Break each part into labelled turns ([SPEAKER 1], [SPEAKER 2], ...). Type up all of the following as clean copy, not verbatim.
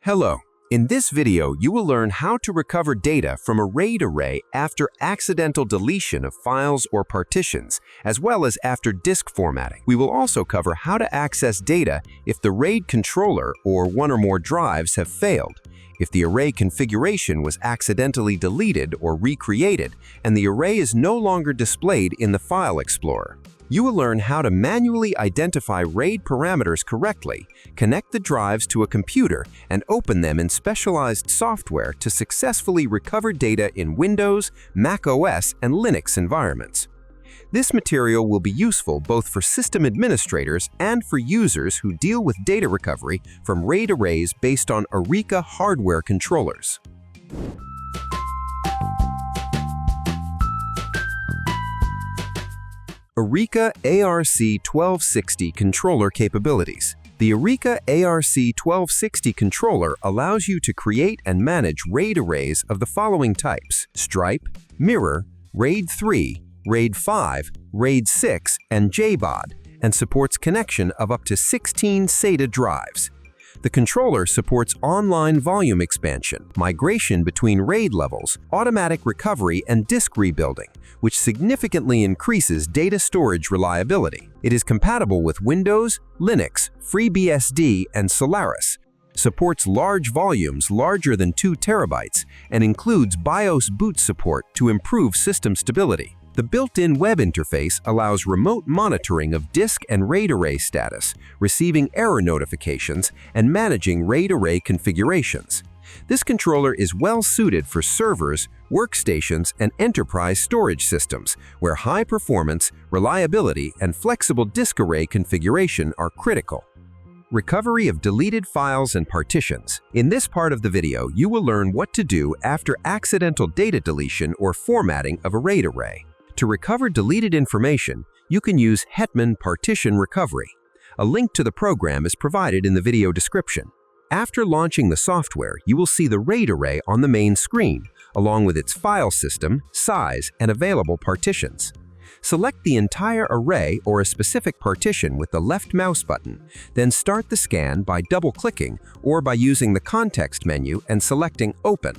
[SPEAKER 1] Hello. In this video, you will learn how to recover data from a RAID array after accidental deletion of files or partitions, as well as after disk formatting. We will also cover how to access data if the RAID controller or one or more drives have failed, if the array configuration was accidentally deleted or recreated, and the array is no longer displayed in the File Explorer. You will learn how to manually identify RAID parameters correctly, connect the drives to a computer, and open them in specialized software to successfully recover data in Windows, Mac OS, and Linux environments. This material will be useful both for system administrators and for users who deal with data recovery from RAID arrays based on Areca hardware controllers. Areca ARC-1260 controller capabilities. The Areca ARC-1260 controller allows you to create and manage RAID arrays of the following types: Stripe, Mirror, RAID 3, RAID 5, RAID 6, and JBOD, and supports connection of up to 16 SATA drives. The controller supports online volume expansion, migration between RAID levels, automatic recovery, and disk rebuilding, which significantly increases data storage reliability. It is compatible with Windows, Linux, FreeBSD, and Solaris, supports large volumes larger than 2 terabytes, and includes BIOS boot support to improve system stability. The built-in web interface allows remote monitoring of disk and RAID array status, receiving error notifications, and managing RAID array configurations. This controller is well suited for servers, workstations, and enterprise storage systems, where high performance, reliability, and flexible disk array configuration are critical. Recovery of deleted files and partitions. In this part of the video, you will learn what to do after accidental data deletion or formatting of a RAID array. To recover deleted information, you can use Hetman Partition Recovery. A link to the program is provided in the video description. After launching the software, you will see the RAID array on the main screen, along with its file system, size, and available partitions. Select the entire array or a specific partition with the left mouse button, then start the scan by double-clicking or by using the context menu and selecting Open.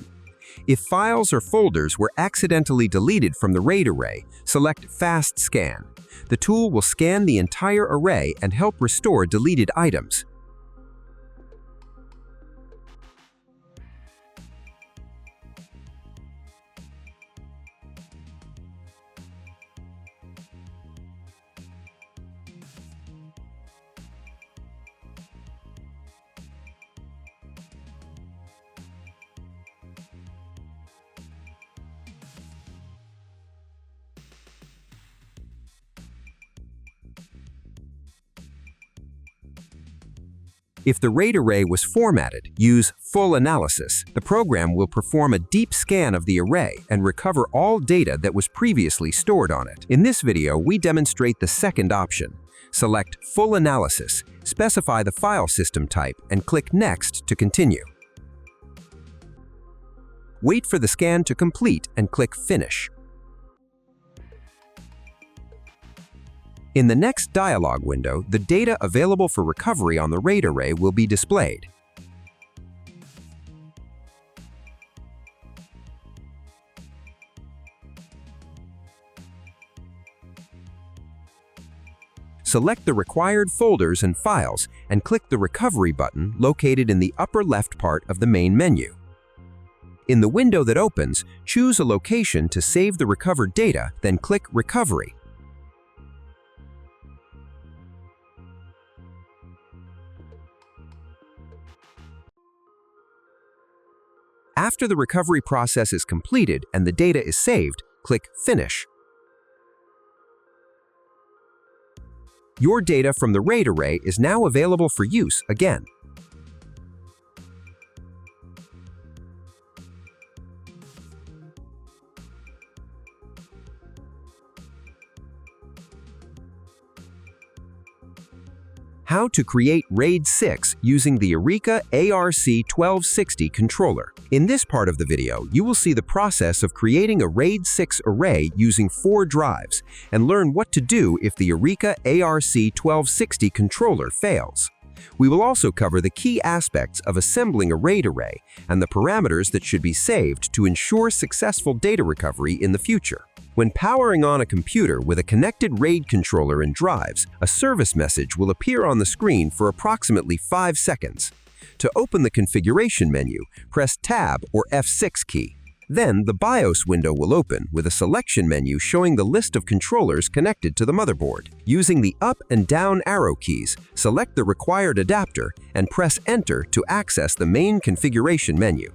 [SPEAKER 1] If files or folders were accidentally deleted from the RAID array, select Fast Scan. The tool will scan the entire array and help restore deleted items. If the RAID array was formatted, use Full Analysis. The program will perform a deep scan of the array and recover all data that was previously stored on it. In this video, we demonstrate the second option. Select Full Analysis, specify the file system type, and click Next to continue. Wait for the scan to complete and click Finish. In the next dialog window, the data available for recovery on the RAID array will be displayed. Select the required folders and files and click the Recovery button located in the upper left part of the main menu. In the window that opens, choose a location to save the recovered data, then click Recovery. After the recovery process is completed and the data is saved, click Finish. Your data from the RAID array is now available for use again. How to create RAID 6 using the Areca ARC-1260 controller. In this part of the video, you will see the process of creating a RAID 6 array using 4 drives and learn what to do if the Areca ARC-1260 controller fails. We will also cover the key aspects of assembling a RAID array and the parameters that should be saved to ensure successful data recovery in the future. When powering on a computer with a connected RAID controller and drives, a service message will appear on the screen for approximately 5 seconds. To open the configuration menu, press Tab or F6 key. Then the BIOS window will open with a selection menu showing the list of controllers connected to the motherboard. Using the up and down arrow keys, select the required adapter and press Enter to access the main configuration menu.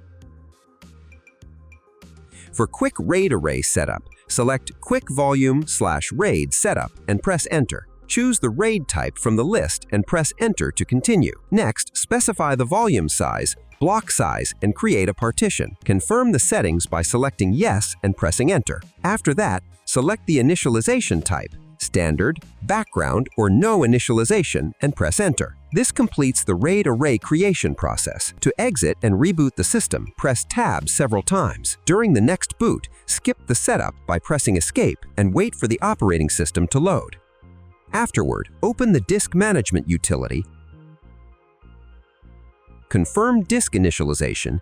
[SPEAKER 1] For quick RAID array setup, select Quick Volume/RAID Setup and press Enter. Choose the RAID type from the list and press Enter to continue. Next, specify the volume size, block size, and create a partition. Confirm the settings by selecting Yes and pressing Enter. After that, select the initialization type, Standard, Background, or No Initialization, and press Enter. This completes the RAID array creation process. To exit and reboot the system, press Tab several times. During the next boot, skip the setup by pressing Escape and wait for the operating system to load. Afterward, open the Disk Management utility, confirm disk initialization,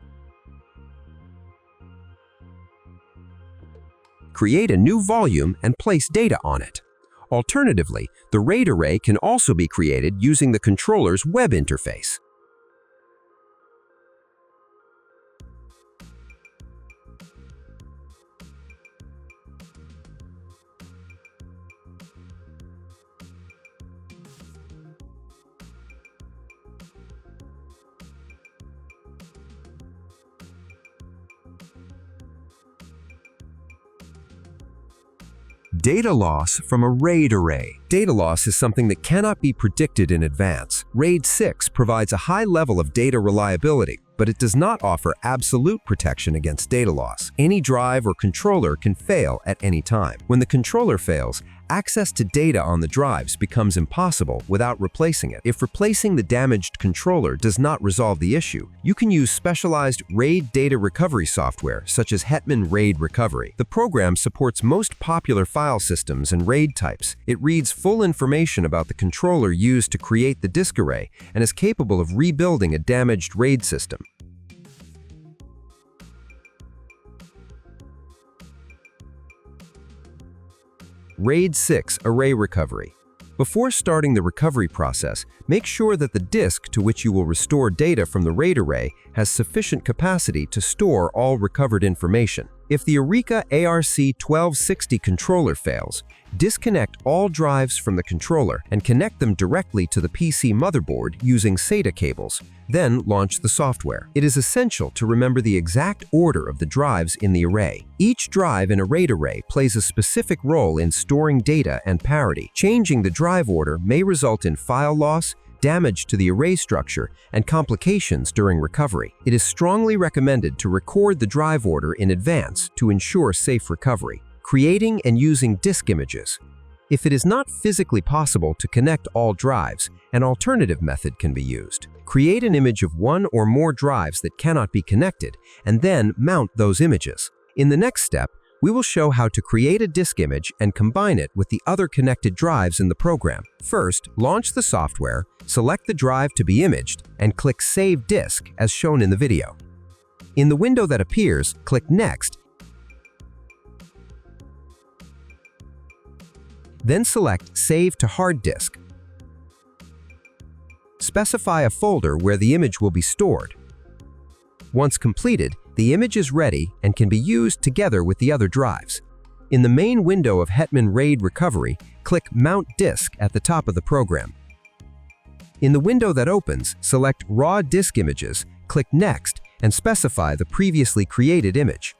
[SPEAKER 1] create a new volume, and place data on it. Alternatively, the RAID array can also be created using the controller's web interface. Data loss from a RAID array. Data loss is something that cannot be predicted in advance. RAID 6 provides a high level of data reliability, but it does not offer absolute protection against data loss. Any drive or controller can fail at any time. When the controller fails, access to data on the drives becomes impossible without replacing it. If replacing the damaged controller does not resolve the issue, you can use specialized RAID data recovery software such as Hetman RAID Recovery. The program supports most popular file systems and RAID types. It reads full information about the controller used to create the disk array and is capable of rebuilding a damaged RAID system. RAID 6 Array Recovery. Before starting the recovery process, make sure that the disk to which you will restore data from the RAID array has sufficient capacity to store all recovered information. If the Areca ARC-1260 controller fails, disconnect all drives from the controller and connect them directly to the PC motherboard using SATA cables. Then launch the software. It is essential to remember the exact order of the drives in the array. Each drive in a RAID array plays a specific role in storing data and parity. Changing the drive order may result in file loss, damage to the array structure, and complications during recovery. It is strongly recommended to record the drive order in advance to ensure safe recovery. Creating and using disk images. If it is not physically possible to connect all drives, an alternative method can be used. Create an image of one or more drives that cannot be connected, and then mount those images. In the next step, we will show how to create a disk image and combine it with the other connected drives in the program. First, launch the software, select the drive to be imaged, and click Save Disk as shown in the video. In the window that appears, click Next, then select Save to Hard Disk. Specify a folder where the image will be stored. Once completed, the image is ready and can be used together with the other drives. In the main window of Hetman RAID Recovery, click Mount Disk at the top of the program. In the window that opens, select Raw Disk Images, click Next, and specify the previously created image.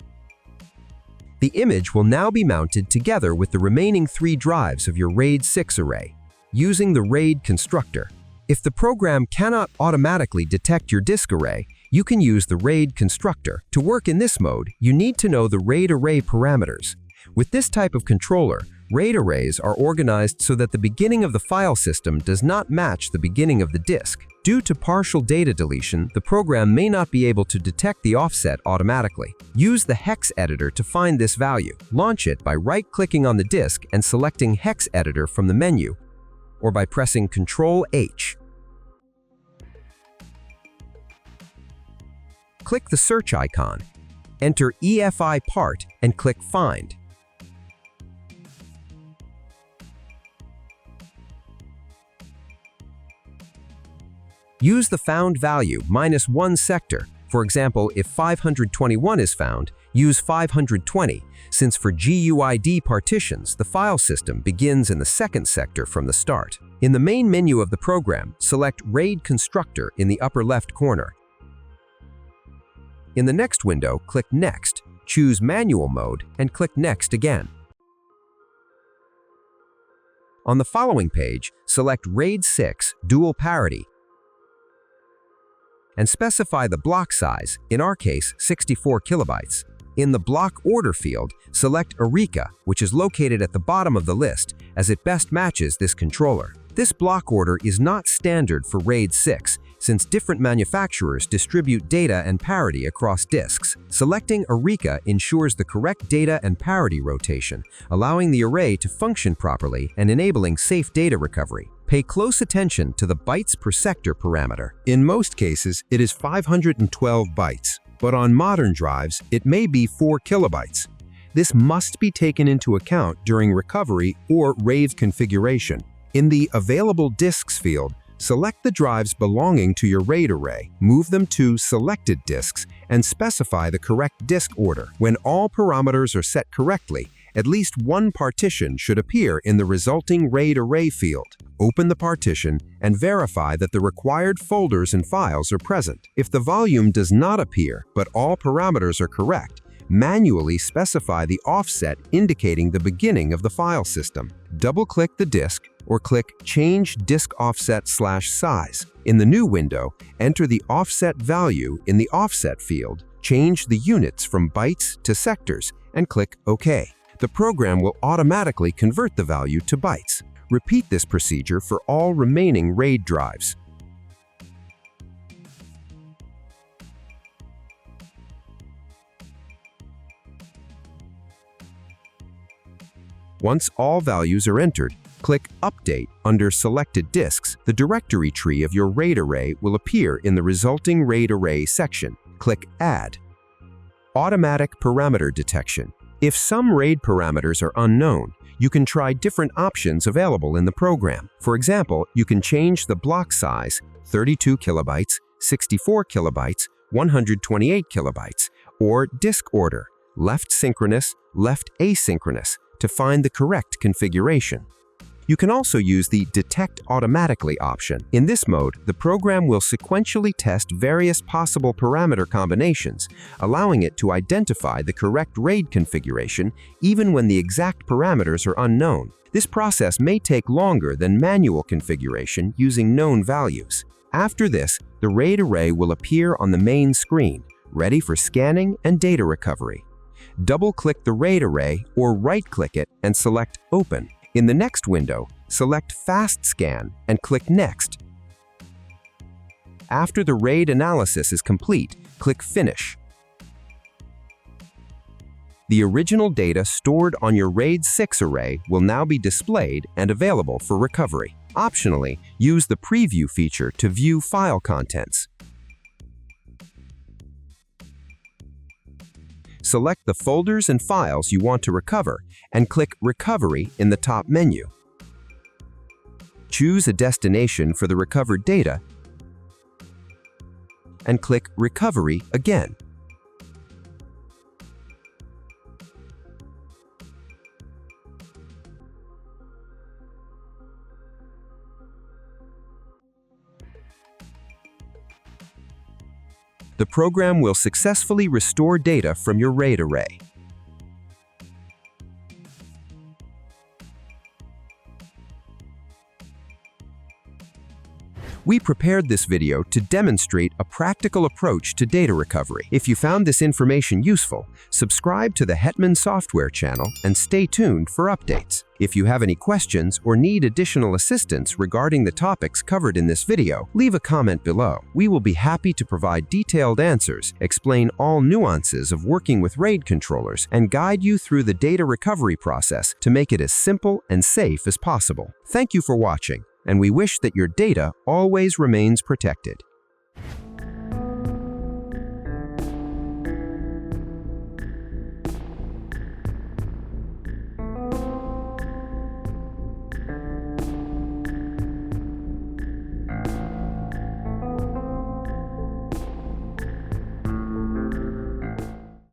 [SPEAKER 1] The image will now be mounted together with the remaining 3 drives of your RAID 6 array, using the RAID Constructor. If the program cannot automatically detect your disk array, you can use the RAID Constructor. To work in this mode, you need to know the RAID array parameters. With this type of controller, RAID arrays are organized so that the beginning of the file system does not match the beginning of the disk. Due to partial data deletion, the program may not be able to detect the offset automatically. Use the hex editor to find this value. Launch it by right-clicking on the disk and selecting Hex Editor from the menu, or by pressing Ctrl-H. click the search icon, enter EFI part and click Find. Use the found value -1 sector. For example, if 521 is found, use 520, since for GUID partitions, the file system begins in the second sector from the start. In the main menu of the program, select RAID Constructor in the upper left corner. In the next window, click Next, choose Manual Mode, and click Next again. On the following page, select RAID 6 Dual Parity and specify the block size, in our case 64 kilobytes. In the block order field, select Areca, which is located at the bottom of the list, as it best matches this controller. This block order is not standard for RAID 6, since different manufacturers distribute data and parity across disks. Selecting Areca ensures the correct data and parity rotation, allowing the array to function properly and enabling safe data recovery. Pay close attention to the bytes per sector parameter. In most cases, it is 512 bytes, but on modern drives, it may be 4 kilobytes. This must be taken into account during recovery or RAID configuration. In the Available Disks field, select the drives belonging to your RAID array, move them to Selected Disks, and specify the correct disk order. When all parameters are set correctly, at least one partition should appear in the resulting RAID array field. Open the partition and verify that the required folders and files are present. If the volume does not appear, but all parameters are correct, manually specify the offset indicating the beginning of the file system. Double-click the disk or click Change Disk Offset/Size. In the new window, enter the offset value in the Offset field, change the units from bytes to sectors, and click OK. The program will automatically convert the value to bytes. Repeat this procedure for all remaining RAID drives. Once all values are entered, click Update under Selected Disks. The directory tree of your RAID array will appear in the resulting RAID array section. Click Add. Automatic parameter detection. If some RAID parameters are unknown, you can try different options available in the program. For example, you can change the block size 32 kilobytes, 64 kilobytes, 128 kilobytes, or disk order left synchronous, left asynchronous to find the correct configuration. You can also use the Detect Automatically option. In this mode, the program will sequentially test various possible parameter combinations, allowing it to identify the correct RAID configuration even when the exact parameters are unknown. This process may take longer than manual configuration using known values. After this, the RAID array will appear on the main screen, ready for scanning and data recovery. Double-click the RAID array or right-click it and select Open. In the next window, select Fast Scan and click Next. After the RAID analysis is complete, click Finish. The original data stored on your RAID 6 array will now be displayed and available for recovery. Optionally, use the Preview feature to view file contents. Select the folders and files you want to recover and click Recovery in the top menu. Choose a destination for the recovered data and click Recovery again. The program will successfully restore data from your RAID array. We prepared this video to demonstrate a practical approach to data recovery. If you found this information useful, subscribe to the Hetman Software channel and stay tuned for updates. If you have any questions or need additional assistance regarding the topics covered in this video, leave a comment below. We will be happy to provide detailed answers, explain all nuances of working with RAID controllers, and guide you through the data recovery process to make it as simple and safe as possible. Thank you for watching, and we wish that your data always remains protected.